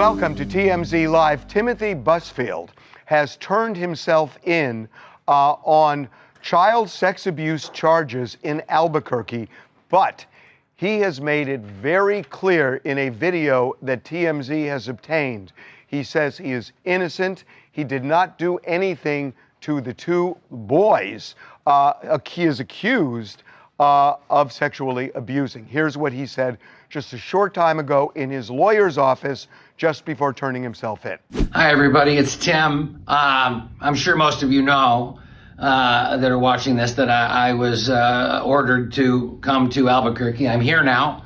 Welcome to TMZ Live. Timothy Busfield has turned himself in on child sex abuse charges in Albuquerque, but he has made it very clear in a video that TMZ has obtained. He says he is innocent. He did not do anything to the two boys he is accused of sexually abusing. Here's what he said just a short time ago in his lawyer's office just before turning himself in. Hi, everybody. It's Tim. I'm sure most of you know that are watching this that I was ordered to come to Albuquerque. I'm here now.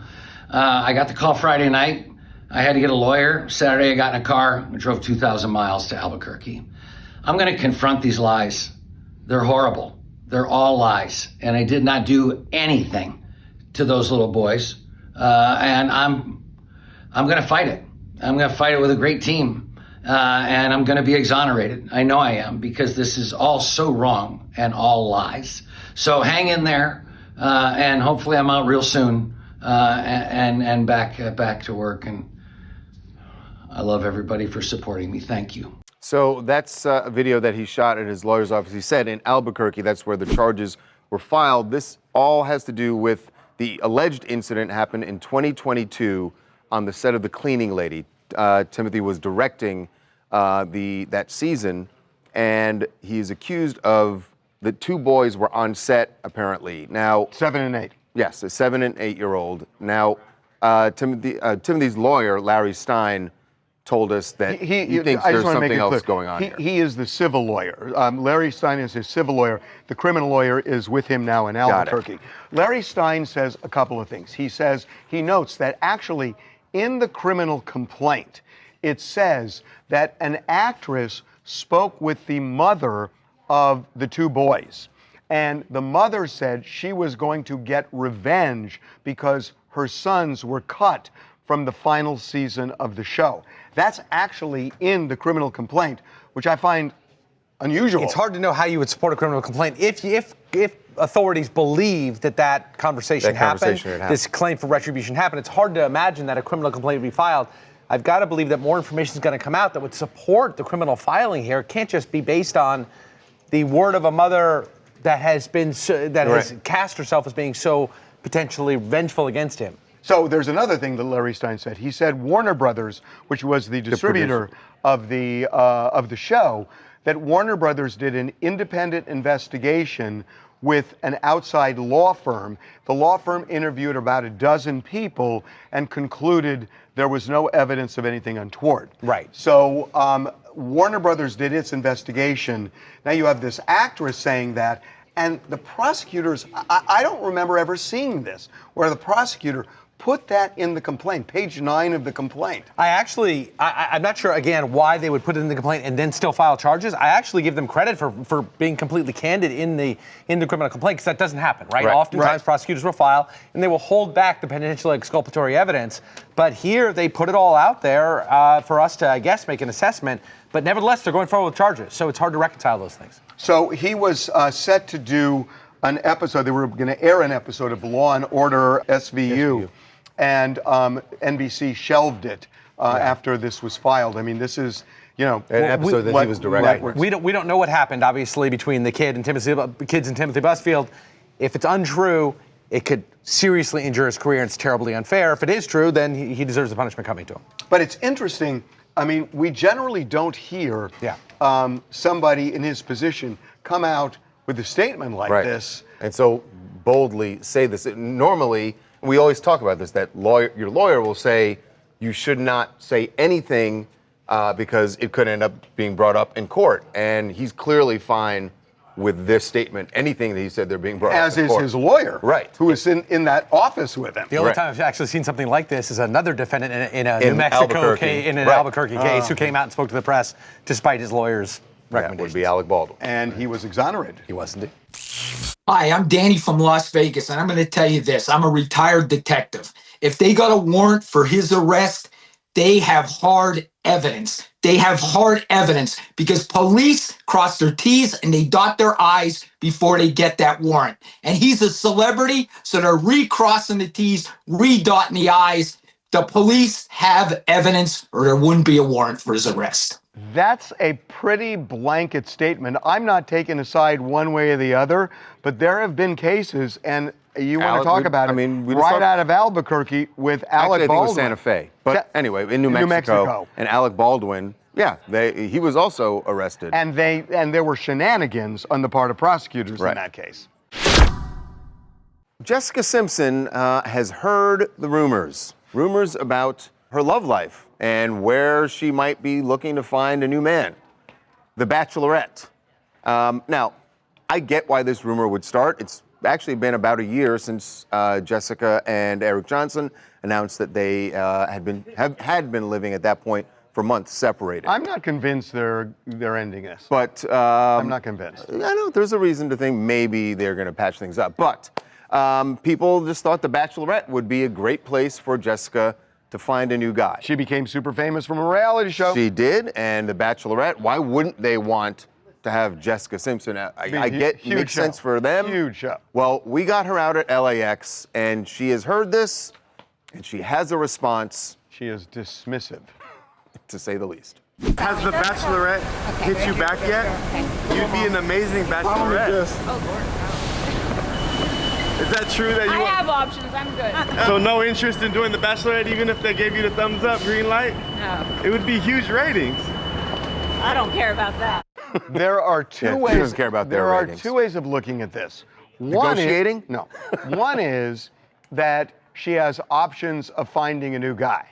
I got the call Friday night. I had to get a lawyer. Saturday, I got in a car and drove 2,000 miles to Albuquerque. I'm going to confront these lies. They're horrible. They're all lies. And I did not do anything to those little boys. And I'm going to fight it. I'm going to fight it with a great team. And I'm going to be exonerated. I know I am, because this is all so wrong and all lies. So hang in there. And hopefully I'm out real soon and back to work. And I love everybody for supporting me. Thank you. So that's a video that he shot at his lawyer's office. He said in Albuquerque, that's where the charges were filed. This all has to do with the alleged incident happened in 2022 on the set of The Cleaning Lady. Timothy was directing that season, and he's accused of the two boys were on set apparently. Now 7 and 8. Yes, a 7 and 8 year old. Now Timothy's lawyer, Larry Stein, told us that he thinks there's something else going on here. He is the civil lawyer. Larry Stein is his civil lawyer. The criminal lawyer is with him now in Albuquerque. Larry Stein says a couple of things. He notes that actually in the criminal complaint, it says that an actress spoke with the mother of the two boys. And the mother said she was going to get revenge because her sons were cut from the final season of the show. That's actually in the criminal complaint, which I find unusual. It's hard to know how you would support a criminal complaint if authorities believe that conversation happened, this claim for retribution happened. It's hard to imagine that a criminal complaint would be filed. I've got to believe that more information is going to come out that would support the criminal filing here. It can't just be based on the word of a mother that has cast herself as being so potentially vengeful against him. So there's another thing that Larry Stein said. He said Warner Brothers, which was the distributor of the show, that Warner Brothers did an independent investigation with an outside law firm. The law firm interviewed about a dozen people and concluded there was no evidence of anything untoward. Right. So Warner Brothers did its investigation. Now you have this actress saying that, and the prosecutors, I don't remember ever seeing this, where the prosecutor put that in the complaint, page 9 of the complaint. I'm not sure, again, why they would put it in the complaint and then still file charges. I actually give them credit for being completely candid in the criminal complaint, because that doesn't happen, right? Oftentimes prosecutors will file and they will hold back the potential exculpatory evidence. But here they put it all out there for us to, I guess, make an assessment. But nevertheless, they're going forward with charges. So it's hard to reconcile those things. So he was set to do an episode. They were going to air an episode of Law and Order SVU. And NBC shelved it after this was filed. I mean, this is, an episode that he was directing. Right. We don't know what happened, obviously, between the kids and Timothy Busfield. If it's untrue, it could seriously injure his career, and it's terribly unfair. If it is true, then he deserves the punishment coming to him. But it's interesting. I mean, we generally don't hear somebody in his position come out with a statement like this. And so boldly say this. Normally, we always talk about this, that your lawyer will say you should not say anything because it could end up being brought up in court. And he's clearly fine with this statement. Anything that he said they're being brought up in court. As is his lawyer, who is in that office with him. The only time I've actually seen something like this is another defendant in a New Mexico case, in an Albuquerque case, who came out and spoke to the press despite his lawyer's recommendations. That would be Alec Baldwin. And he was exonerated. He was indeed. Hi, I'm Danny from Las Vegas, and I'm going to tell you this. I'm a retired detective. If they got a warrant for his arrest, they have hard evidence. They have hard evidence because police cross their T's and they dot their I's before they get that warrant. And he's a celebrity, so they're recrossing the T's, redotting the I's. The police have evidence, or there wouldn't be a warrant for his arrest. That's a pretty blanket statement. I'm not taking a side one way or the other, but there have been cases, and you want to talk about it, right out of Albuquerque with Alec Baldwin. I think it was Santa Fe. But anyway, in New Mexico. And Alec Baldwin, yeah, he was also arrested. And there were shenanigans on the part of prosecutors in that case. Jessica Simpson has heard the rumors about her love life and where she might be looking to find a new man. The Bachelorette. Now, I get why this rumor would start. It's actually been about a year since Jessica and Eric Johnson announced that they had been living at that point for months separated. I'm not convinced they're ending this. But I'm not convinced. I know there's a reason to think maybe they're going to patch things up. But people just thought The Bachelorette would be a great place for Jessica to find a new guy. She became super famous from a reality show. She did, and The Bachelorette, why wouldn't they want to have Jessica Simpson? I get it makes sense for them. Huge show. Well, we got her out at LAX, and she has heard this, and she has a response. She is dismissive, to say the least. Has The Bachelorette hit you back yet? You'd be an amazing Bachelorette. Is that true that you I have options, I'm good. So no interest in doing The Bachelorette even if they gave you the thumbs up, green light? No. It would be huge ratings. I don't care about that. There are two ways. She doesn't care about their ratings. There are two ways of looking at this. Negotiating? No. One is that she has options of finding a new guy.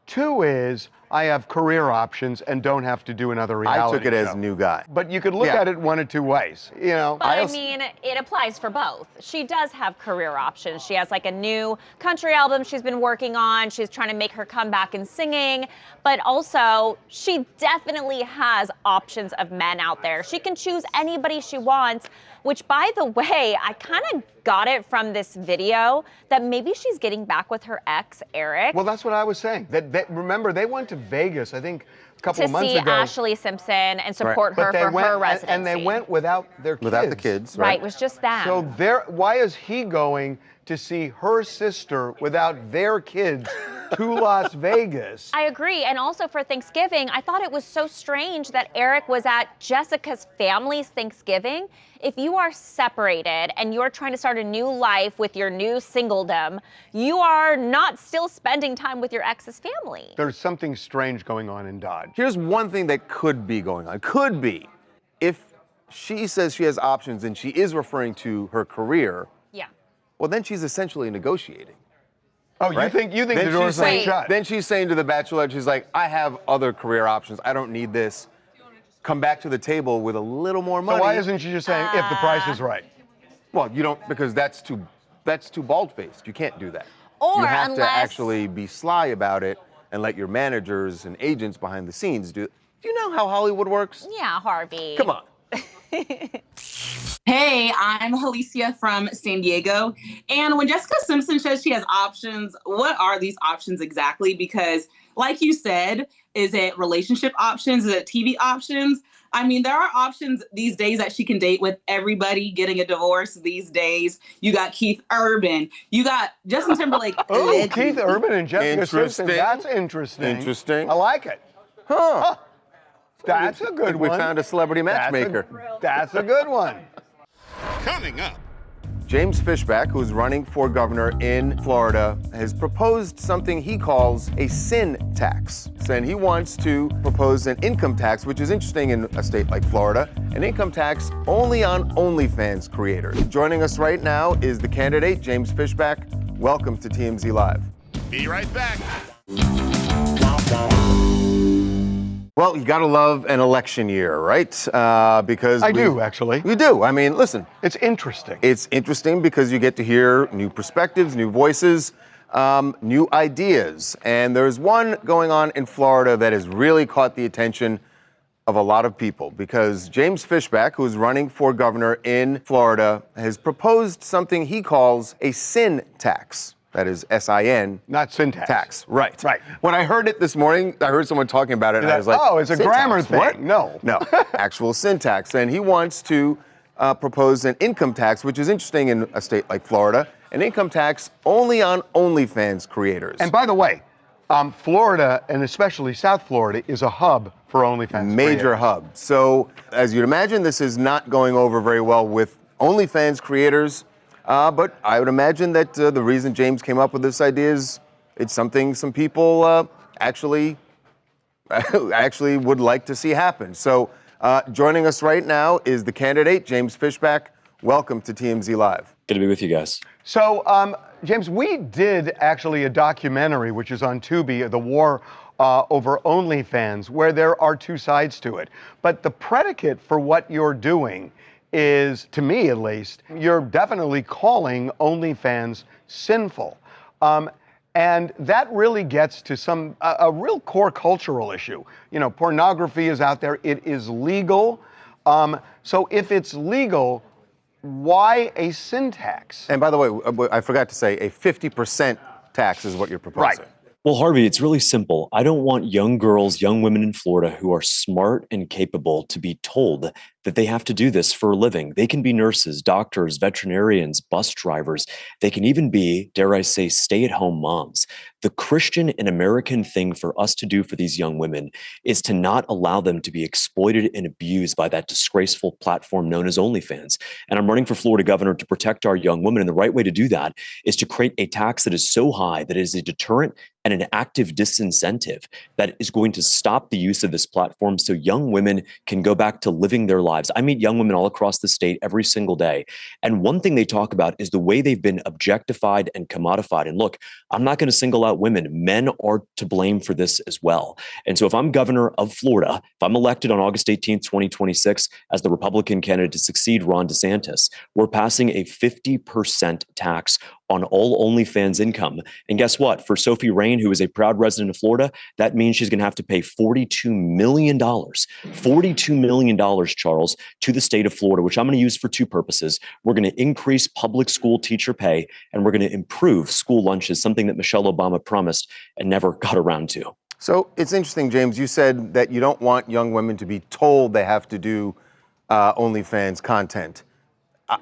Two is I have career options and don't have to do another reality I took it show. as new guy. But you could look at it one of two ways. You know. But I mean, it applies for both. She does have career options. She has like a new country album she's been working on. She's trying to make her comeback in singing. But also, she definitely has options of men out there. She can choose anybody she wants, which, by the way, I kind of got it from this video that maybe she's getting back with her ex, Eric. Well, that's what I was saying. Remember, they went to Vegas, I think, a couple of months ago. To see Ashley Simpson and support her for her residency. And they went without their kids. Without the kids, right? It was just them. So why is he going to see her sister without their kids to Las Vegas? I agree. And also for Thanksgiving, I thought it was so strange that Eric was at Jessica's family's Thanksgiving. If you are separated and you're trying to start a new life with your new singledom, you are not still spending time with your ex's family. There's something strange going on in Dodge. Here's one thing that could be going on. Could be. If she says she has options and she is referring to her career, yeah. Well, then she's essentially negotiating. Oh, right? you think the door's not shut? Then she's saying to the Bachelorette, she's like, I have other career options. I don't need this. Come back to the table with a little more money. So why isn't she just saying if the price is right? Well, you don't, because that's too bald-faced. You can't do that. Or you have to actually be sly about it and let your managers and agents behind the scenes do. Do you know how Hollywood works? Yeah, Harvey. Come on. Hey, I'm Alicia from San Diego. And when Jessica Simpson says she has options, what are these options exactly? Because like you said, is it relationship options? Is it TV options? I mean, there are options these days that she can date with everybody getting a divorce these days. You got Keith Urban. You got Justin Timberlake. Oh, Keith Urban and Jessica Simpson. That's interesting. Interesting. I like it. Huh. That's a good one. We found a celebrity matchmaker. That's a good one. Coming up. James Fishback, who's running for governor in Florida, has proposed something he calls a sin tax. And he wants to propose an income tax, which is interesting in a state like Florida, an income tax only on OnlyFans creators. Joining us right now is the candidate, James Fishback. Welcome to TMZ Live. Be right back. Well, you gotta love an election year, right? Because I do, actually. You do. I mean, listen. It's interesting. It's interesting because you get to hear new perspectives, new voices, new ideas. And there's one going on in Florida that has really caught the attention of a lot of people because James Fishback, who's running for governor in Florida, has proposed something he calls a sin tax. That is S-I-N. Not syntax. Tax. Right. Right. When I heard it this morning, I heard someone talking about it, and I was like, oh, it's a syntax, grammar thing. What? No. No, actual syntax. And he wants to propose an income tax, which is interesting in a state like Florida, an income tax only on OnlyFans creators. And by the way, Florida, and especially South Florida, is a hub for OnlyFans. Major creators. hub. So, as you'd imagine, this is not going over very well with OnlyFans creators. But I would imagine that the reason James came up with this idea is it's something some people actually would like to see happen. So, joining us right now is the candidate, James Fishback. Welcome to TMZ Live. Good to be with you guys. So, James, we did actually a documentary, which is on Tubi, The War Over OnlyFans, where there are two sides to it. But the predicate for what you're doing is, to me at least, you're definitely calling OnlyFans sinful. And that really gets to a real core cultural issue. You know, pornography is out there. It is legal. So if it's legal, why a sin tax? And by the way, I forgot to say, a 50% tax is what you're proposing. Right. Well, Harvey, it's really simple. I don't want young girls, young women in Florida who are smart and capable to be told that they have to do this for a living. They can be nurses, doctors, veterinarians, bus drivers. They can even be, dare I say, stay-at-home moms. The Christian and American thing for us to do for these young women is to not allow them to be exploited and abused by that disgraceful platform known as OnlyFans. And I'm running for Florida governor to protect our young women. And the right way to do that is to create a tax that is so high that it is a deterrent and an active disincentive that is going to stop the use of this platform so young women can go back to living their lives. I meet young women all across the state every single day. And one thing they talk about is the way they've been objectified and commodified. And look, I'm not going to single out women. Men are to blame for this as well. And so if I'm governor of Florida, if I'm elected on August 18th, 2026, as the Republican candidate to succeed Ron DeSantis, we're passing a 50% tax on all OnlyFans income. And guess what? For Sophie Rain, who is a proud resident of Florida, that means she's going to have to pay $42 million, $42 million, Charles, to the state of Florida, which I'm going to use for two purposes. We're going to increase public school teacher pay, and we're going to improve school lunches, something that Michelle Obama promised and never got around to. So it's interesting, James, you said that you don't want young women to be told they have to do OnlyFans content.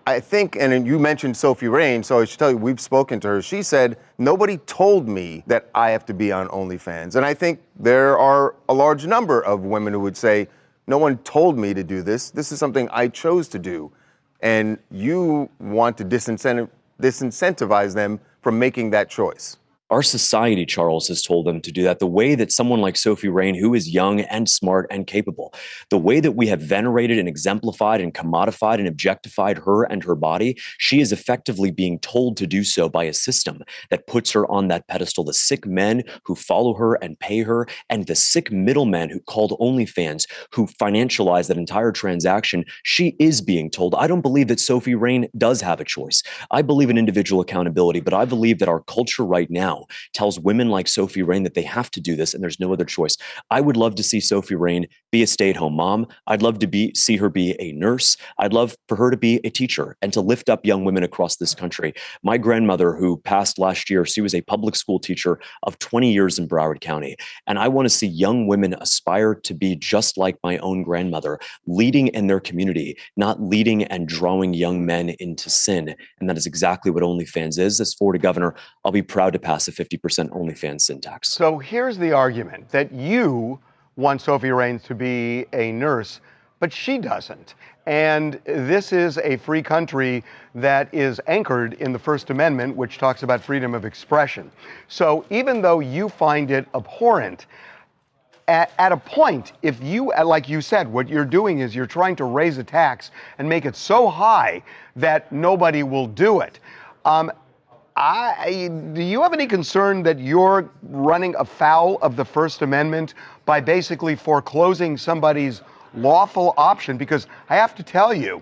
I think, and you mentioned Sophie Rain, so I should tell you, we've spoken to her. She said, nobody told me that I have to be on OnlyFans. And I think there are a large number of women who would say, no one told me to do this. This is something I chose to do. And you want to disincentivize them from making that choice. Our society, Charles, has told them to do that. The way that someone like Sophie Rain, who is young and smart and capable, the way that we have venerated and exemplified and commodified and objectified her and her body, she is effectively being told to do so by a system that puts her on that pedestal. The sick men who follow her and pay her, and the sick middlemen who called OnlyFans, who financialize that entire transaction, she is being told. I don't believe that Sophie Rain does have a choice. I believe in individual accountability, but I believe that our culture right now tells women like Sophie Rain that they have to do this and there's no other choice. I would love to see Sophie Rain be a stay-at-home mom. I'd love to see her be a nurse. I'd love for her to be a teacher and to lift up young women across this country. My grandmother, who passed last year, she was a public school teacher of 20 years in Broward County. And I want to see young women aspire to be just like my own grandmother, leading in their community, not leading and drawing young men into sin. And that is exactly what OnlyFans is. As Florida governor, I'll be proud to pass a 50% OnlyFans sin tax. So here's the argument that you want Sophie Rain to be a nurse, but she doesn't. And this is a free country that is anchored in the First Amendment, which talks about freedom of expression. So even though you find it abhorrent, at a point, if you, like you said, what you're doing is you're trying to raise a tax and make it so high that nobody will do it. Do you have any concern that you're running afoul of the First Amendment by basically foreclosing somebody's lawful option? Because I have to tell you,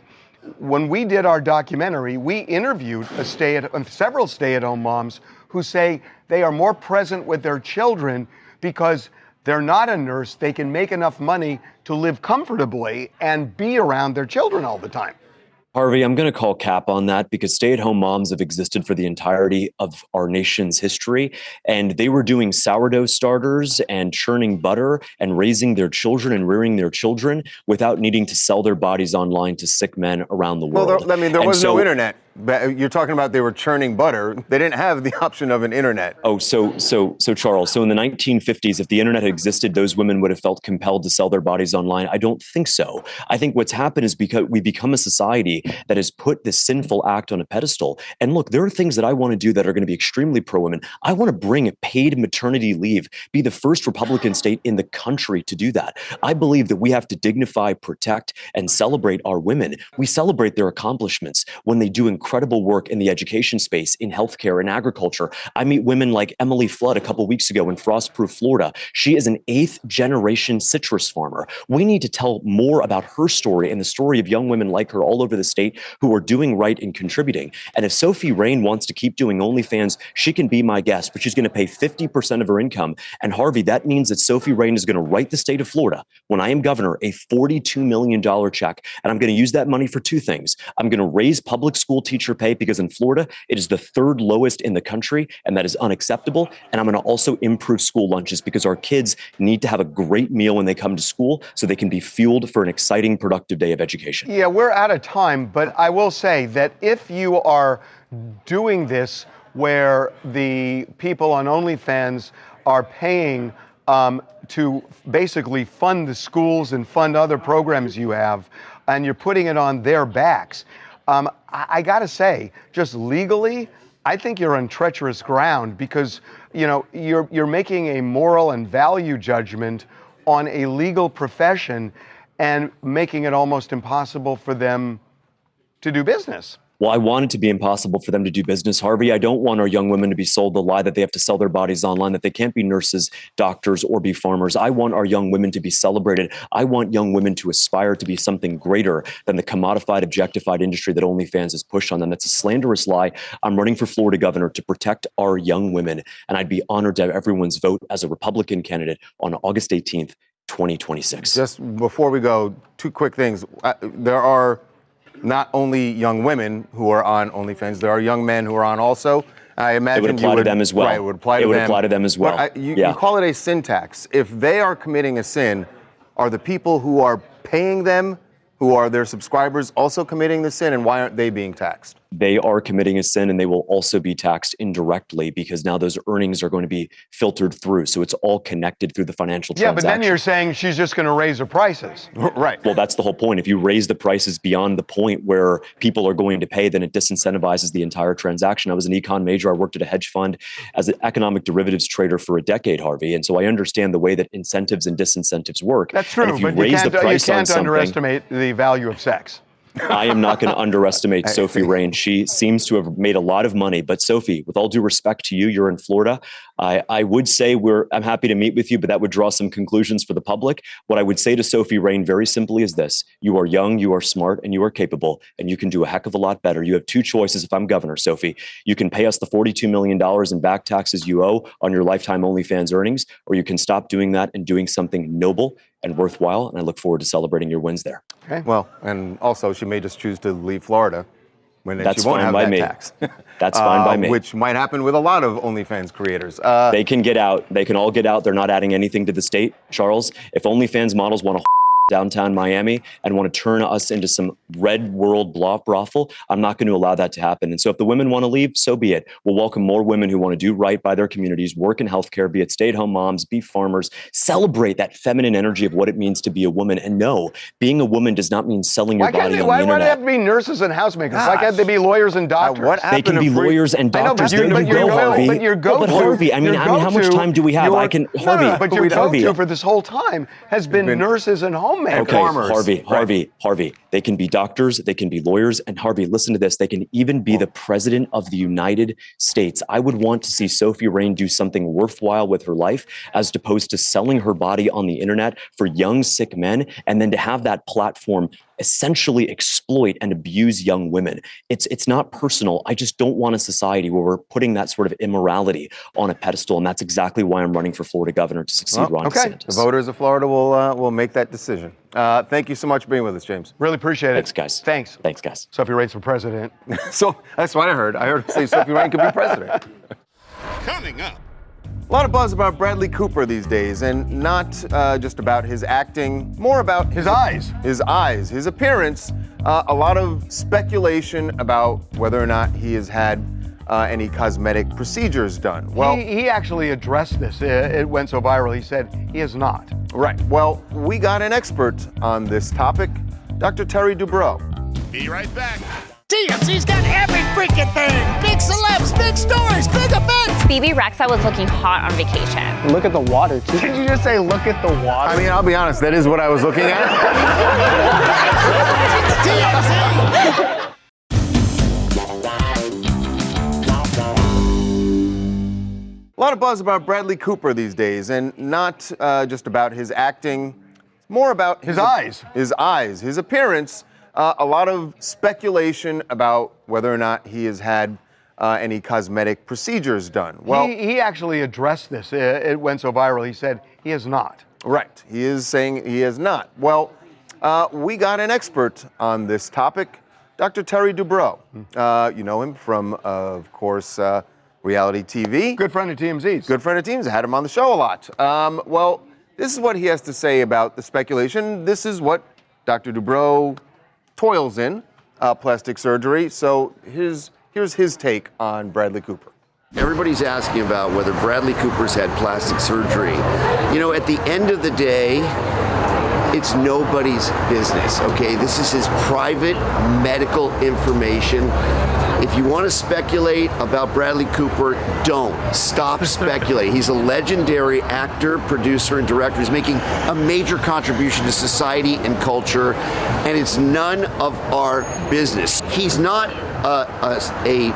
when we did our documentary, we interviewed several stay-at-home moms who say they are more present with their children because they're not a nurse. They can make enough money to live comfortably and be around their children all the time. Harvey, I'm going to call cap on that because stay-at-home moms have existed for the entirety of our nation's history, and they were doing sourdough starters and churning butter and raising their children and rearing their children without needing to sell their bodies online to sick men around the world. Well, there was no internet. You're talking about they were churning butter. They didn't have the option of an internet. Oh, so Charles, so in the 1950s, if the internet had existed, those women would have felt compelled to sell their bodies online. I don't think so. I think what's happened is because we become a society that has put this sinful act on a pedestal. And look, there are things that I want to do that are going to be extremely pro-women. I want to bring paid maternity leave, be the first Republican state in the country to do that. I believe that we have to dignify, protect, and celebrate our women. We celebrate their accomplishments when they do incredible work in the education space, in healthcare, in agriculture. I meet women like Emily Flood a couple weeks ago in Frostproof, Florida. She is an 8th generation citrus farmer. We need to tell more about her story and the story of young women like her all over the state who are doing right and contributing. And if Sophie Rain wants to keep doing OnlyFans, she can be my guest, but she's going to pay 50% of her income. And Harvey, that means that Sophie Rain is going to write the state of Florida, when I am governor, a $42 million check. And I'm going to use that money for two things. I'm going to raise public school teacher pay because in Florida, it is the 3rd lowest in the country, and that is unacceptable. And I'm going to also improve school lunches because our kids need to have a great meal when they come to school so they can be fueled for an exciting, productive day of education. Yeah, we're out of time, but I will say that if you are doing this where the people on OnlyFans are paying to basically fund the schools and fund other programs you have, and you're putting it on their backs, I gotta say, just legally, I think you're on treacherous ground because you're making a moral and value judgment on a legal profession and making it almost impossible for them to do business. Well, I want it to be impossible for them to do business, Harvey. I don't want our young women to be sold the lie that they have to sell their bodies online, that they can't be nurses, doctors, or be farmers. I want our young women to be celebrated. I want young women to aspire to be something greater than the commodified, objectified industry that OnlyFans has pushed on them. That's a slanderous lie. I'm running for Florida governor to protect our young women, and I'd be honored to have everyone's vote as a Republican candidate on August 18th, 2026. Just before we go, two quick things. There are not only young women who are on OnlyFans, there are young men who are on also. I imagine it would apply to them as well. Right, it would apply to them. It would apply to them as well. You call it a sin tax. If they are committing a sin, are the people who are paying them, who are their subscribers, also committing the sin, and why aren't they being taxed? They are committing a sin, and they will also be taxed indirectly because now those earnings are going to be filtered through. So it's all connected through the financial transaction. Yeah, but then you're saying she's just going to raise her prices. Right. Well, that's the whole point. If you raise the prices beyond the point where people are going to pay, then it disincentivizes the entire transaction. I was an econ major. I worked at a hedge fund as an economic derivatives trader for a decade, Harvey. And so I understand the way that incentives and disincentives work. That's true, but you can't underestimate the value of sex. I am not going to underestimate Sophie Rain. She seems to have made a lot of money. But Sophie, with all due respect to you, you're in Florida. I would say I'm happy to meet with you, but that would draw some conclusions for the public. What I would say to Sophie Rain very simply is this. You are young, you are smart, and you are capable, and you can do a heck of a lot better. You have two choices if I'm governor, Sophie. You can pay us the $42 million in back taxes you owe on your lifetime OnlyFans earnings, or you can stop doing that and doing something noble and worthwhile, and I look forward to celebrating your wins there. Okay. Well, and also she may just choose to leave Florida when That's she won't fine have by that me. tax. That's fine by me. Which might happen with a lot of OnlyFans creators. They can get out. They can all get out. They're not adding anything to the state, Charles. If OnlyFans models want to downtown Miami and want to turn us into some red world brothel, I'm not going to allow that to happen. And so if the women want to leave, so be it. We'll welcome more women who want to do right by their communities, work in healthcare, be it stay-at-home moms, be farmers, celebrate that feminine energy of what it means to be a woman. And no, being a woman does not mean selling your body on the internet. Why do they have to be nurses and housemakers? Why can't they be lawyers and doctors? They can be lawyers and doctors. There you go, Harvey. But Harvey, I mean, how much time do we have? Harvey. But your go-to for this whole time has been nurses and homemakers. Okay, Harvey. They can be doctors, they can be lawyers, and Harvey, listen to this. They can even be the president of the United States. I would want to see Sophie Rain do something worthwhile with her life, as opposed to selling her body on the internet for young, sick men, and then to have that platform essentially exploit and abuse young women. It's not personal. I just don't want a society where we're putting that sort of immorality on a pedestal, and that's exactly why I'm running for Florida governor to succeed Ron DeSantis. The voters of Florida will make that decision. Thank you so much for being with us, James. Really appreciate it. Thanks, guys. Thanks, guys. Sophie Rain's for president. So that's what I heard. I heard her say Sophie Rain could be president. Coming up, A lot of buzz about Bradley Cooper these days, and not just about his acting, more about his eyes. His eyes, his appearance. A lot of speculation about whether or not he has had any cosmetic procedures done. Well, he actually addressed this. It went so viral. He said he has not. Right. Well, we got an expert on this topic, Dr. Terry Dubrow. Be right back. TMZ's got every freaking thing. Big celebs, big stories, big events. BB Rexa was looking hot on vacation. Look at the water, too. Did you just say look at the water? I mean, I'll be honest, that is what I was looking at. TMZ! A lot of buzz about Bradley Cooper these days, and not just about his acting, more about his eyes. His eyes, his appearance. A lot of speculation about whether or not he has had any cosmetic procedures done. Well, he actually addressed this. It went so viral. He said he has not. Right. He is saying he has not. Well, we got an expert on this topic, Dr. Terry Dubrow. You know him from, of course, reality TV. Good friend of TMZ's. Good friend of TMZ. Had him on the show a lot. Well, this is what he has to say about the speculation. This is what Dr. Dubrow toils in, plastic surgery. So here's his take on Bradley Cooper. Everybody's asking about whether Bradley Cooper's had plastic surgery. You know, at the end of the day, it's nobody's business, okay? This is his private medical information. If you want to speculate about Bradley Cooper, don't. Stop speculating. He's a legendary actor, producer, and director. He's making a major contribution to society and culture, and it's none of our business. He's not a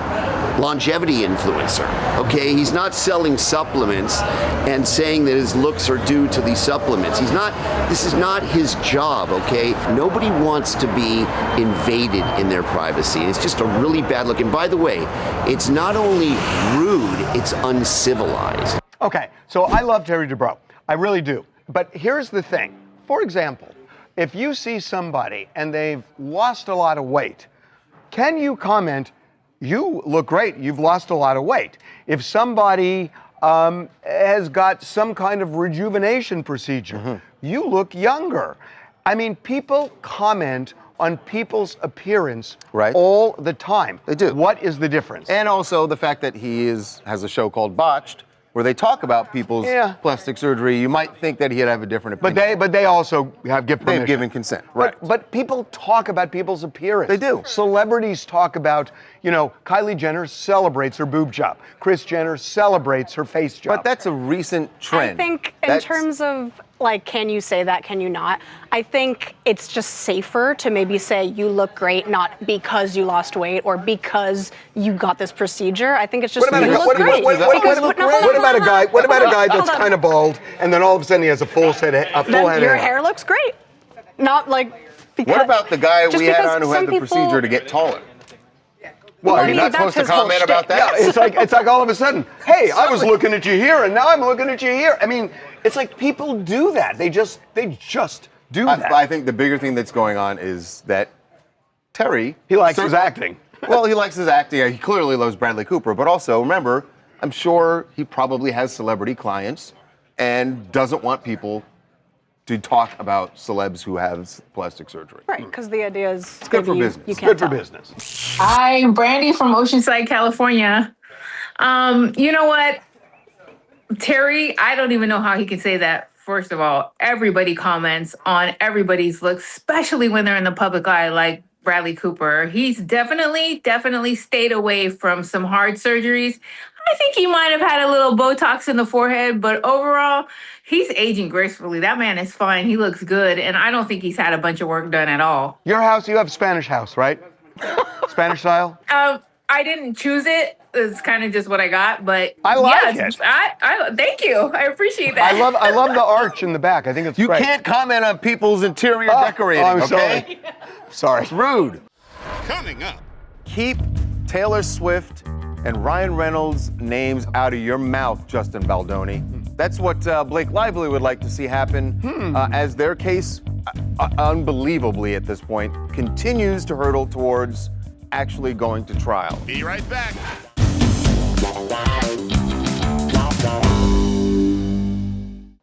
longevity influencer, okay? He's not selling supplements and saying that his looks are due to these supplements. This is not his job, okay? Nobody wants to be invaded in their privacy. It's just a really bad look. And by the way, it's not only rude, it's uncivilized. Okay, so I love Terry Dubrow. I really do. But here's the thing. For example, if you see somebody and they've lost a lot of weight, can you comment, you look great, you've lost a lot of weight? If somebody has got some kind of rejuvenation procedure, you look younger. I mean, people comment on people's appearance all the time. They do. What is the difference? And also the fact that he has a show called Botched, where they talk about people's plastic surgery. You might think that he'd have a different opinion. But they also have given permission. They've given consent, right? But people talk about people's appearance. They do. Celebrities talk about, you know, Kylie Jenner celebrates her boob job. Kris Jenner celebrates her face job. But that's a recent trend. I think in terms of, like, can you say that, can you not? I think it's just safer to maybe say you look great, not because you lost weight or because you got this procedure. I think it's just you look great. What about a guy that's kind of bald and then all of a sudden he has a full head of hair? Your hair looks great. Not like because. What about the guy we had on who had the procedure to get taller? Well, you're not supposed to comment about that. Yeah, it's like all of a sudden, hey, I was looking at you here and now I'm looking at you here. I mean, it's like people do that. They just do that. I think the bigger thing that's going on is that Terry, he likes his acting. Well, he likes his acting. He clearly loves Bradley Cooper, but also remember, I'm sure he probably has celebrity clients and doesn't want people to talk about celebs who have plastic surgery. Right, because the idea is it's good for business. You can't good for business. I'm Brandy from Oceanside, California. You know what? Terry, I don't even know how he can say that. First of all, everybody comments on everybody's looks, especially when they're in the public eye, like Bradley Cooper. He's definitely stayed away from some hard surgeries. I think he might have had a little Botox in the forehead, but overall, he's aging gracefully. That man is fine. He looks good, and I don't think he's had a bunch of work done at all. Your house, you have Spanish house, right? Spanish style? I didn't choose it. It's kind of just what I got, but I like it. I thank you. I appreciate that. I love the arch in the back. I think it's great. You can't comment on people's interior decorating, I'm okay? Sorry. It's rude. Coming up. Keep Taylor Swift and Ryan Reynolds' names out of your mouth, Justin Baldoni. That's what Blake Lively would like to see happen as their case, unbelievably at this point, continues to hurtle towards actually going to trial. Be right back.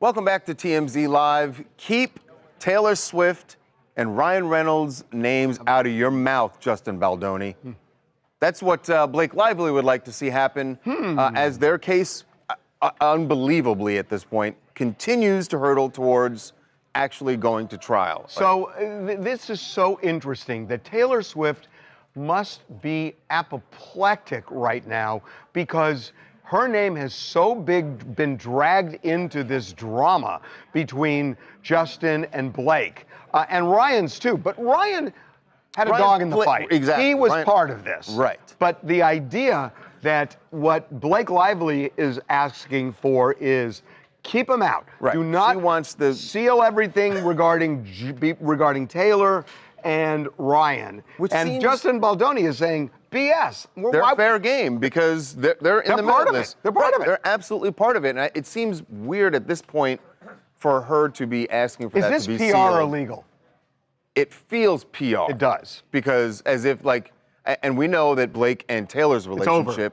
Welcome back to TMZ Live. Keep Taylor Swift and Ryan Reynolds' names out of your mouth, Justin Baldoni. That's what Blake Lively would like to see happen as their case, unbelievably at this point, continues to hurtle towards actually going to trial. So this is so interesting that Taylor Swift must be apoplectic right now because her name has so been dragged into this drama between Justin and Blake, and Ryan's too. But Ryan had a dog in the fight. Exactly. He was part of this. Right. But the idea that what Blake Lively is asking for is keep him out. Right. Do not She wants the seal everything regarding Taylor and Ryan. And Justin Baldoni is saying BS. They're fair game because they're in the middle of this. They're part of it. They're absolutely part of it. And it seems weird at this point for her to be asking for that to be sealed. Is this PR or illegal? It feels PR. It does. Because as if and we know that Blake and Taylor's relationship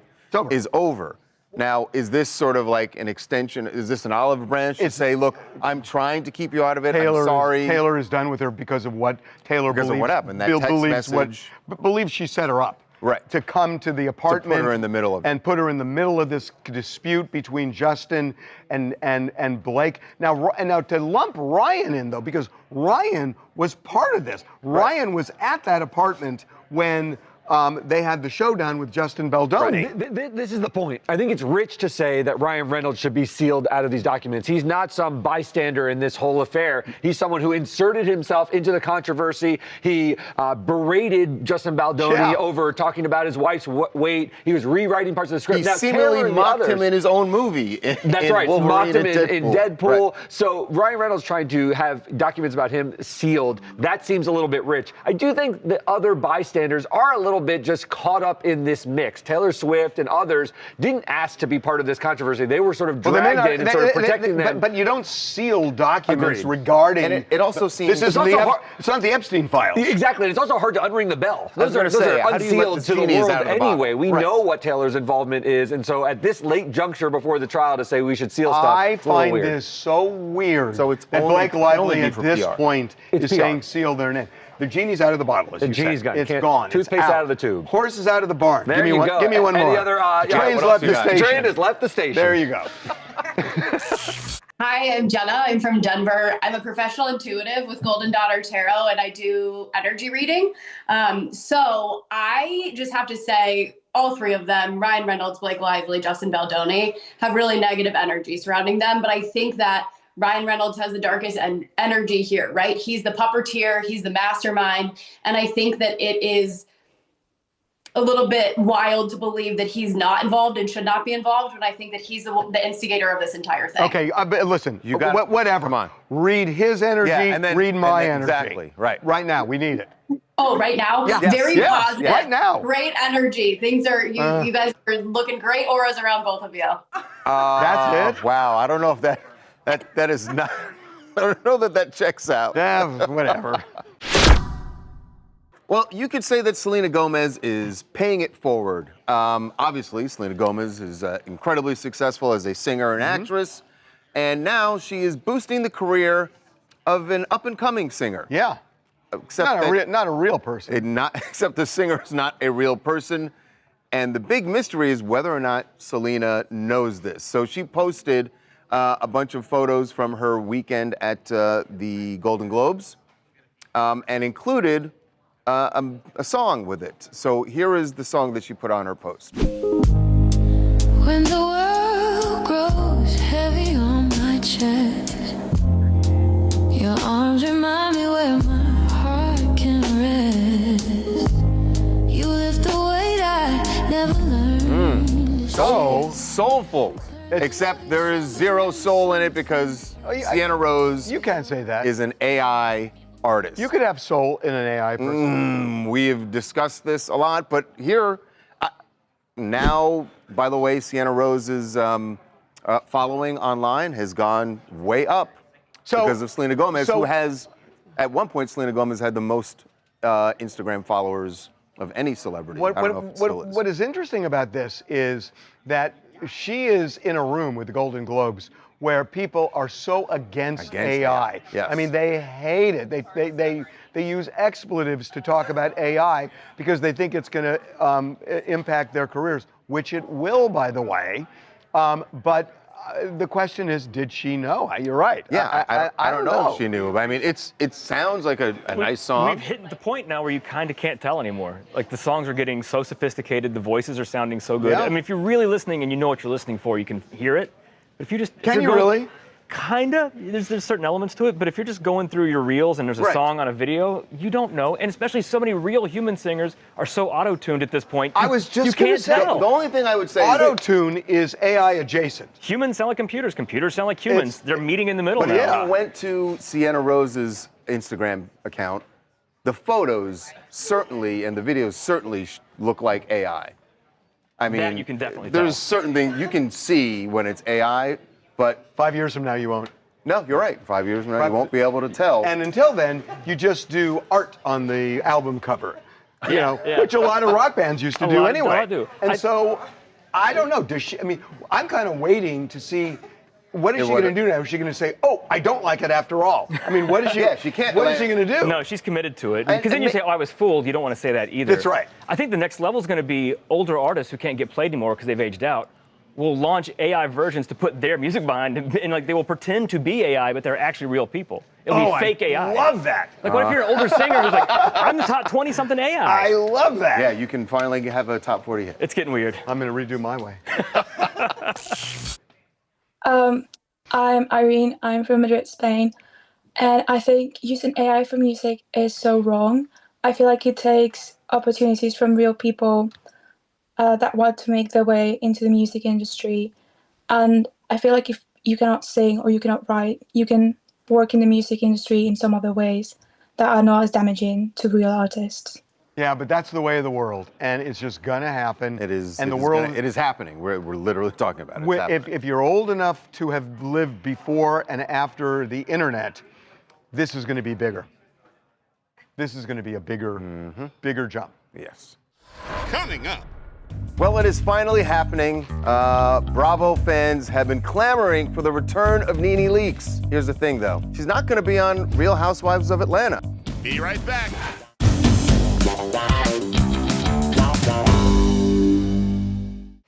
is over. Now, is this sort of like an extension? Is this an olive branch to say, look, I'm trying to keep you out of it. I'm sorry. Taylor is done with her because of what Taylor believes. Because of what happened, that text message. Believes she set her up. Right. To come to the apartment. To put her in the middle of it. And put her in the middle of this dispute between Justin and Blake. Now to lump Ryan in, though, because Ryan was part of this. Right. Ryan was at that apartment when they had the showdown with Justin Baldoni. Right. This is the point. I think it's rich to say that Ryan Reynolds should be sealed out of these documents. He's not some bystander in this whole affair. He's someone who inserted himself into the controversy. He berated Justin Baldoni over talking about his wife's weight. He was rewriting parts of the script. He seemingly mocked him in his own movie. That's right. Mocked him in Deadpool. Right. So Ryan Reynolds trying to have documents about him sealed, that seems a little bit rich. I do think the other bystanders are a little bit just caught up in this mix. Taylor Swift and others didn't ask to be part of this controversy. They were sort of dragged in and sort of protecting them. But you don't seal documents regarding. And it also seems it's not the Epstein files. Exactly, and it's also hard to unring the bell. Those are unsealed to the world anyway. We know what Taylor's involvement is, and so at this late juncture before the trial to say we should seal stuff, I find this so weird. So it's that Blake Lively at this point is PR. saying seal their name. The genie's out of the bottle. The genie's gone. It's gone. Toothpaste out of the tube. Horse is out of the barn. There you go. Give me one more. Any other? Train's left the station. Train has left the station. There you go. Hi, I'm Jenna. I'm from Denver. I'm a professional intuitive with Golden Daughter Tarot, and I do energy reading. So I just have to say, all three of them, Ryan Reynolds, Blake Lively, Justin Baldoni, have really negative energy surrounding them. But I think that Ryan Reynolds has the darkest energy here, right? He's the puppeteer, he's the mastermind. And I think that it is a little bit wild to believe that he's not involved and should not be involved when I think that he's the instigator of this entire thing. Okay, but listen, whatever. Come on. Read his energy, read my energy. Exactly, right. Right now, we need it. Oh, right now? Yeah. Very positive. Right now. Great energy. Things are, you guys are looking great auras around both of you. That's it? Wow, I don't know if that is not, I don't know that checks out. Yeah, whatever. Well, you could say that Selena Gomez is paying it forward. Obviously, Selena Gomez is incredibly successful as a singer and actress, and now she is boosting the career of an up-and-coming singer. Yeah. Except not a real person. Except the singer is not a real person. And the big mystery is whether or not Selena knows this. So she posted a bunch of photos from her weekend at the Golden Globes and included a song with it. So here is the song that she put on her post. When the world grows heavy on my chest, your arms remind me where my heart can rest. You lift the weight I never learned. So soulful. Except there is zero soul in it because Sienna Rose you can't say that. is an AI artist. You could have soul in an AI person. We have discussed this a lot, but here, now, by the way, Sienna Rose's following online has gone way up because of Selena Gomez, who has, at one point, Selena Gomez had the most Instagram followers of any celebrity. I don't know if it still is. What is interesting about this is that she is in a room with the Golden Globes where people are so against AI. Yes. I mean, they hate it. They use expletives to talk about AI because they think it's going to impact their careers, which it will, by the way. But the question is, did she know? You're right. Yeah, I don't know if she knew. But I mean, it sounds like a nice song. We've hit the point now where you kind of can't tell anymore. Like the songs are getting so sophisticated, the voices are sounding so good. Yeah. I mean, if you're really listening and you know what you're listening for, you can hear it. But if you just Can you really? Kinda. There's certain elements to it, but if you're just going through your reels and there's a song on a video, you don't know. And especially so many real human singers are so auto-tuned at this point. I was just you can't tell. The only thing I would say auto-tune is AI adjacent. Humans sound like computers. Computers sound like humans. They're meeting in the middle now. But if you went to Sienna Rose's Instagram account, the photos certainly and the videos certainly look like AI. I mean, that you can definitely there's tell. certain things you can see when it's AI, but 5 years from now you won't. No, you're right. 5 years from now you won't be able to tell. And until then, you just do art on the album cover, which a lot of rock bands used to do anyway. And so, I don't know. Does she? I mean, I'm kind of waiting to see. What is she going to do now? Is she going to say, "Oh, I don't like it after all"? I mean, what is she? she can't. What is she going to do? No, she's committed to it. Because then you say, "Oh, I was fooled." You don't want to say that either. That's right. I think the next level is going to be older artists who can't get played anymore because they've aged out. Will launch AI versions to put their music behind, and like they will pretend to be AI, but they're actually real people. It'll be fake AI. I love that. Like, what if you're an older singer who's like, I'm the top 20-something AI? I love that. Yeah, you can finally have a top 40 hit. It's getting weird. I'm going to redo my way. I'm Irene. I'm from Madrid, Spain. And I think using AI for music is so wrong. I feel like it takes opportunities from real people that want to make their way into the music industry. And I feel like if you cannot sing or you cannot write, you can work in the music industry in some other ways that are not as damaging to real artists. Yeah, but that's the way of the world, and it's just gonna happen. It is. And it is happening. We're literally talking about it. If you're old enough to have lived before and after the internet, this is going to be bigger. This is going to be a bigger jump. Yes. Coming up. Well, it is finally happening. Bravo fans have been clamoring for the return of Nene Leakes. Here's the thing, though. She's not going to be on Real Housewives of Atlanta. Be right back.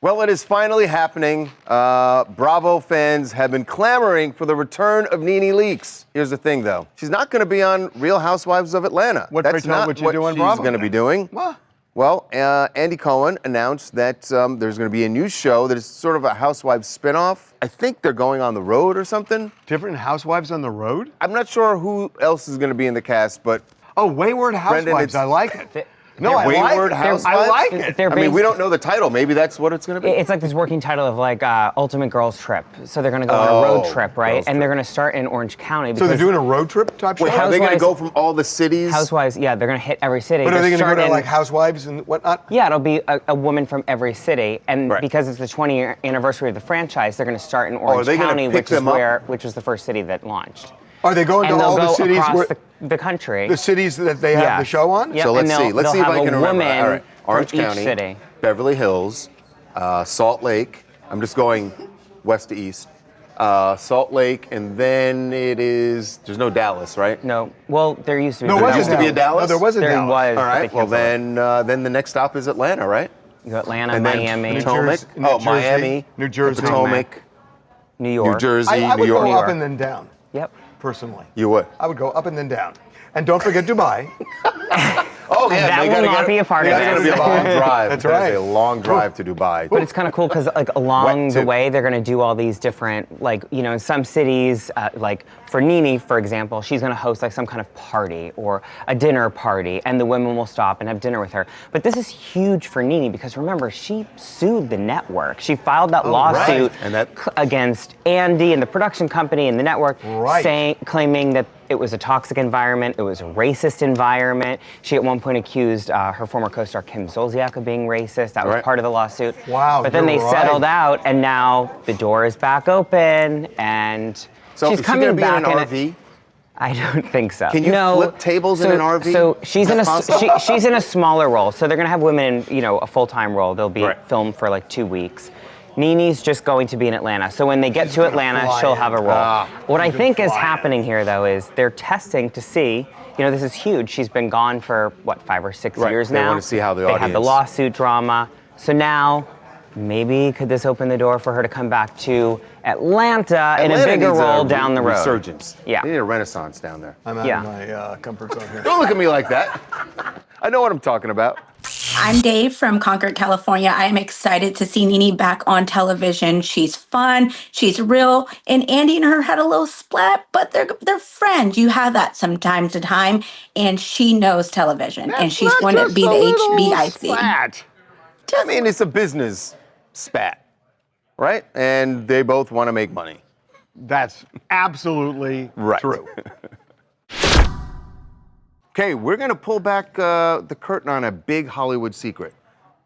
Well, it is finally happening. Bravo fans have been clamoring for the return of Nene Leakes. Here's the thing, though. She's not going to be on Real Housewives of Atlanta. That's not what you do on she's Bravo going to be doing. What? Well, Andy Cohen announced that there's going to be a new show that is sort of a Housewives spinoff. I think they're going on the road or something. Different Housewives on the road? I'm not sure who else is going to be in the cast, but... Oh, Wayward Housewives, I like it. No, Wayward Housewives? I like it. I mean, we don't know the title. Maybe that's what it's going to be. It's like this working title of like Ultimate Girls Trip. So they're going to go on a road trip, right? And they're going to start in Orange County. So they're doing a road trip type show? Wait, are they going to go from all the cities? Housewives, yeah, they're going to hit every city. But are they going to go to like Housewives and whatnot? Yeah, it'll be a woman from every city. And because it's the 20th anniversary of the franchise, they're going to start in Orange County, which is the first city that launched. Are they going to all the cities across the country? The cities that they have the show on? Yep. So let's see. Let's see if I can remember. All right. Orange County, city. Beverly Hills, Salt Lake. I'm just going west to east. Salt Lake, and then there's no Dallas, right? No. Well, there used to be. No, there used to be a Dallas? No, there was a Dallas. Was. All right. Well, then the next stop is Atlanta, right? You got Atlanta, and Miami, Potomac. Miami, New Jersey, Potomac, New York. New Jersey, I would New York. go up and then down. Yep. Personally. You would? I would go up and then down. And don't forget Dubai. Oh, yeah. That will not be a part of it. It's going to be a long drive. That's right. A long drive to Dubai. But it's kind of cool because like along the way, they're going to do all these different, like, you know, in some cities, like for Nene, for example, she's going to host like some kind of party or a dinner party, and the women will stop and have dinner with her. But this is huge for Nene because remember, she sued the network. She filed that lawsuit against Andy and the production company and the network, claiming that it was a toxic environment, it was a racist environment. She at one point accused her former co-star Kim Zolciak of being racist. That was part of the lawsuit. Wow. But then they settled out, and now the door is back open, and she's coming back in an RV. I don't think so. Can you flip tables in an RV? So she's in a smaller role. So they're gonna have women in a full-time role. They'll be filmed for like 2 weeks. Nene's just going to be in Atlanta. So when they get to Atlanta, she'll have a role. What I think is happening here, though, is they're testing to see, this is huge. She's been gone for, what, 5 or 6 years now? They want to see how the audience. They had the lawsuit drama. So now, maybe could this open the door for her to come back to Atlanta in a bigger role down the road? Resurgence. Yeah. They need a renaissance down there. I'm out of my comfort zone here. Don't look at me like that. I know what I'm talking about. I'm Dave from Concord, California. I am excited to see Nene back on television. She's fun, she's real, and Andy and her had a little splat, but they're friends. You have that from time to time, and she knows television, and she's going to be the HBIC. I mean, it's a business spat, right? And they both want to make money. That's absolutely true. Okay, we're going to pull back the curtain on a big Hollywood secret.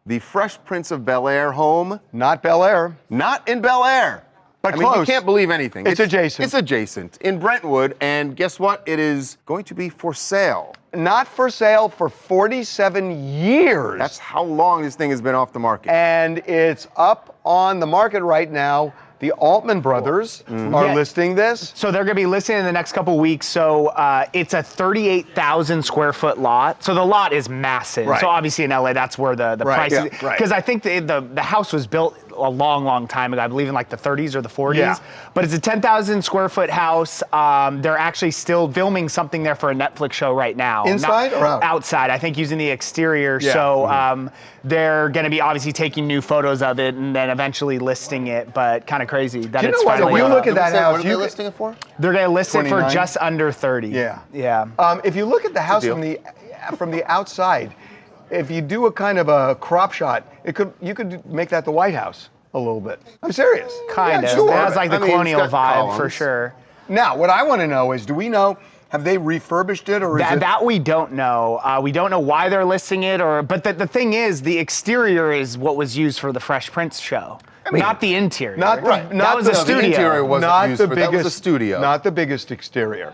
The Fresh Prince of Bel-Air home. Not Bel-Air. Not in Bel-Air. But I mean, close. you can't believe anything. It's adjacent. It's adjacent in Brentwood, and guess what? It is going to be for sale. Not for sale for 47 years. That's how long this thing has been off the market. And it's up on the market right now. The Altman brothers are listing this. So they're going to be listing in the next couple weeks. So it's a 38,000 square foot lot. So the lot is massive. Right. So obviously in LA, that's where the price is. Because I think the house was built a long time ago. I believe in like the 30s or the 40s. Yeah. But it's a 10,000 square foot house. They're actually still filming something there for a Netflix show right now. Inside or out? Outside. I think using the exterior. Yeah. So they're going to be obviously taking new photos of it and then eventually listing it. But kind of crazy that You it's know what? finally If you look at that house, What are they listing it for? they're going to list it for 29? just under 30. Yeah. Yeah. If you look at the house from the outside, if you do a kind of a crop shot, you could make that the White House a little bit. I'm serious. Kind of. Sure. It has like the colonial it's got vibe columns. for sure. Now, what I want to know is, do we know, have they refurbished it or is it? That we don't know. We don't know why they're listing it, but the thing is, the exterior is what was used for the Fresh Prince show. Not the interior. That was a studio. The interior wasn't Not used the for biggest, that was a studio. Not the biggest exterior.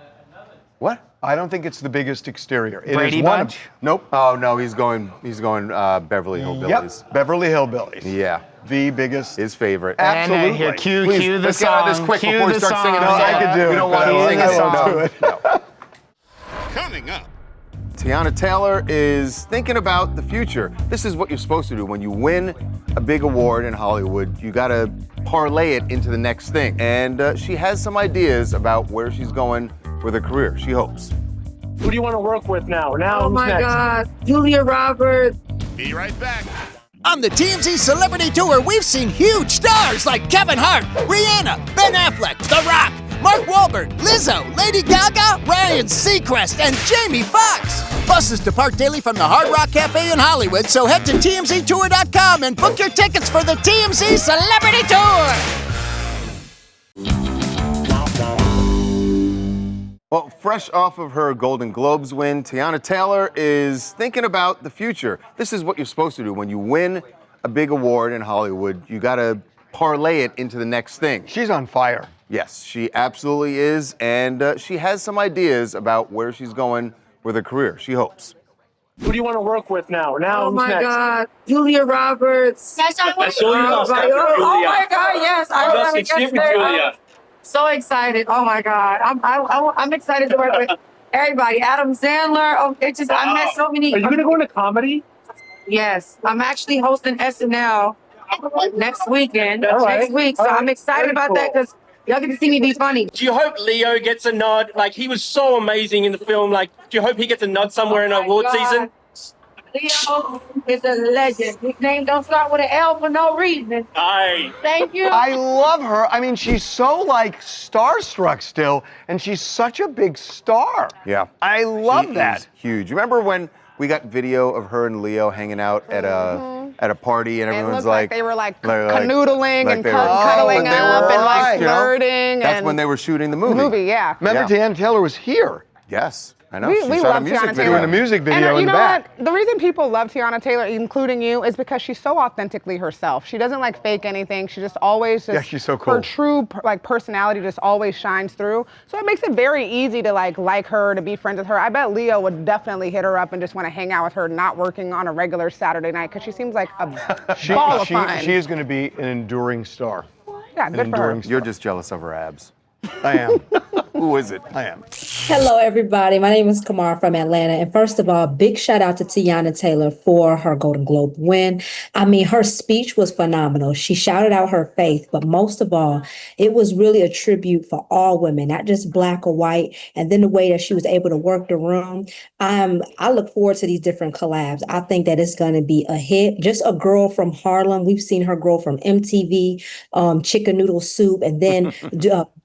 What? I don't think it's the biggest exterior. It Brady is one Bunch? Nope. Oh no, he's going Beverly Hillbillies. Yep. Beverly Hillbillies. Yeah. The biggest. His favorite. Absolutely. And here, cue the let's song. get out of this quick Cue before we the start song. singing. No, I could do it. You don't but want to sing I a won't song. do it. No. Coming up. Teyana Taylor is thinking about the future. This is what you're supposed to do when you win a big award in Hollywood. You got to parlay it into the next thing. And she has some ideas about where she's going with her career, she hopes. Who do you want to work with now? Oh my God, Julia Roberts. Be right back. On the TMZ Celebrity Tour, we've seen huge stars like Kevin Hart, Rihanna, Ben Affleck, The Rock, Mark Wahlberg, Lizzo, Lady Gaga, Ryan Seacrest, and Jamie Foxx. Buses depart daily from the Hard Rock Cafe in Hollywood, so head to TMZTour.com and book your tickets for the TMZ Celebrity Tour. Well, fresh off of her Golden Globes win, Teyana Taylor is thinking about the future. This is what you're supposed to do when you win a big award in Hollywood. You got to parlay it into the next thing. She's on fire. Yes, she absolutely is, and she has some ideas about where she's going with her career, she hopes. Who do you want to work with now? Oh my God, Julia Roberts. I saw you last night with Oh Julia. my God, yes, I Just was excuse me, Julia. so excited. Oh my God, I'm excited to work with everybody. Adam Sandler. Oh, it just I met so many. Are you gonna go into comedy? Yes, I'm actually hosting SNL next weekend. All right. Next week, so All right. I'm excited Very about cool. that because y'all get to see me be funny. Do you hope Leo gets a nod? Like, he was so amazing in the film. Like, do you hope he gets a nod somewhere in award season? Leo is a legend. His name don't start with an L for no reason. Aye. Thank you. I love her. I mean, she's so like starstruck still, and she's such a big star. Yeah. I love She that. is huge. Remember when we got video of her and Leo hanging out at a party and It everyone's looked like they were like like- canoodling like and they were- cuddling but they up were and like you know? flirting. That's and when they were shooting the movie. yeah. Remember, Teyana Taylor was here. Yes. I know. We She shot love a music Teyana video. Taylor. Doing a music video and, in you the know back. what? The reason people love Teyana Taylor, including you, is because she's so authentically herself. She doesn't like fake anything. She just always just. Yeah, she's so cool. Her true personality just always shines through. So it makes it very easy to like her, to be friends with her. I bet Leo would definitely hit her up and just want to hang out with her, not working on a regular Saturday night, because she seems like a ball of fun. She is going to be an enduring star. Yeah, good for her. You're just jealous of her abs. I am. Who is it? I am. Hello, everybody. My name is Kamar from Atlanta. And first of all, big shout out to Teyana Taylor for her Golden Globe win. I mean, her speech was phenomenal. She shouted out her faith, but most of all, it was really a tribute for all women, not just black or white. And then the way that she was able to work the room. I look forward to these different collabs. I think that it's going to be a hit. Just a girl from Harlem. We've seen her grow from MTV, Chicken Noodle Soup, and then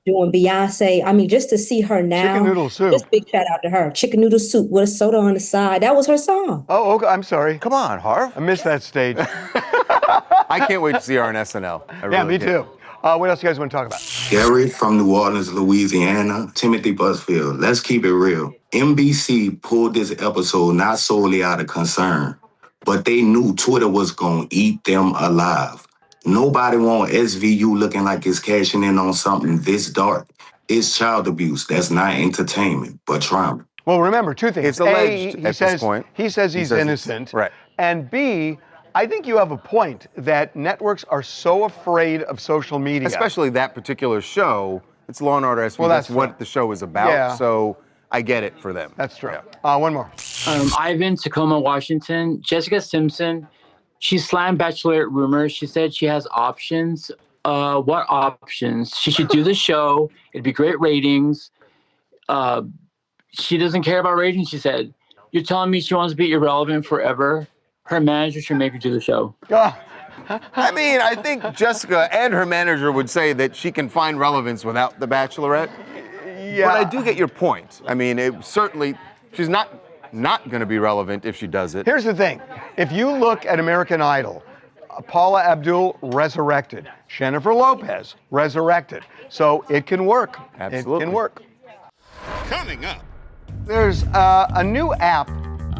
doing Beyonce. I mean, just to see her now. Chicken Noodle Soup. Just big shout out to her. Chicken Noodle Soup with a soda on the side. That was her song. Oh, okay. I'm sorry. Come on, Harv. I missed that stage. I can't wait to see her on SNL. Yeah, me too. What else you guys want to talk about? Gary from New Orleans, Louisiana, Timothy Busfield. Let's keep it real. NBC pulled this episode not solely out of concern, but they knew Twitter was going to eat them alive. Nobody want SVU looking like it's cashing in on something this dark. It's child abuse. That's not entertainment, but trauma. Well, remember, two things. It's alleged at this point. He says he's innocent. Right. And B, I think you have a point that networks are so afraid of social media. Especially that particular show. It's Law & Order SVU. Well, that's that's what true. the show is about. Yeah. So I get it for them. That's true. One more. Ivan, Tacoma, Washington. Jessica Simpson. She slammed Bachelorette rumors. She said she has options. What options? She should do the show. It'd be great ratings. She doesn't care about ratings, she said. You're telling me she wants to be irrelevant forever? Her manager should make her do the show. I mean, I think Jessica and her manager would say that she can find relevance without The Bachelorette. Yeah. But I do get your point. I mean, she's not going to be relevant if she does it. Here's the thing. If you look at American Idol, Paula Abdul resurrected. Jennifer Lopez resurrected. So it can work. Absolutely. It can work. Coming up. There's a new app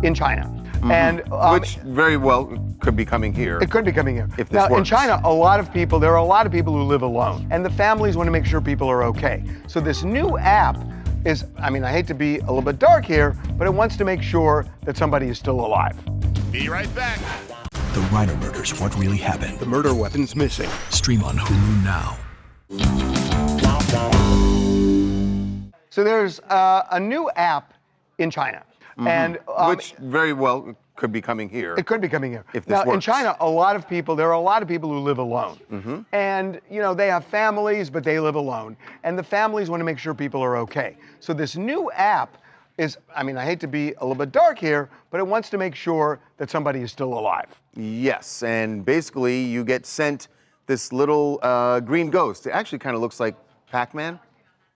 in China. And which very well could be coming here. It could be coming here. If this now, works. in China, there are a lot of people who live alone, and the families want to make sure people are okay. So this new app is, I mean, I hate to be a little bit dark here, but it wants to make sure that somebody is still alive. Be right back. The Reiner murders, what really happened. The murder weapon's missing. Stream on Hulu now. So there's a new app in China. And which very well could be coming here. It could be coming here. If this now, in works. China, there are a lot of people who live alone. And, they have families, but they live alone. And the families want to make sure people are okay. So this new app is, I mean, I hate to be a little bit dark here, but it wants to make sure that somebody is still alive. Yes, and basically you get sent this little green ghost. It actually kind of looks like Pac-Man,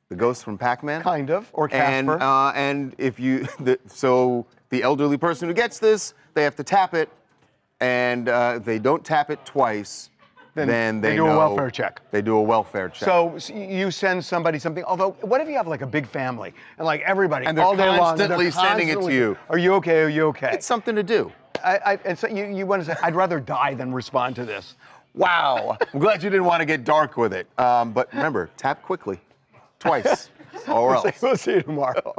the ghost from Pac-Man. Kind of, or Casper. And if you, so the elderly person who gets this, they have to tap it, and if they don't tap it twice, then they do know a welfare check. They do a welfare check. So you send somebody something, although what if you have like a big family and like everybody And they're all day long, constantly sending it to you. Are you okay? Are you okay? It's something to do. And so you want to say, I'd rather die than respond to this. Wow. I'm glad you didn't want to get dark with it. But remember, tap quickly. Twice. Or else. We'll see you tomorrow.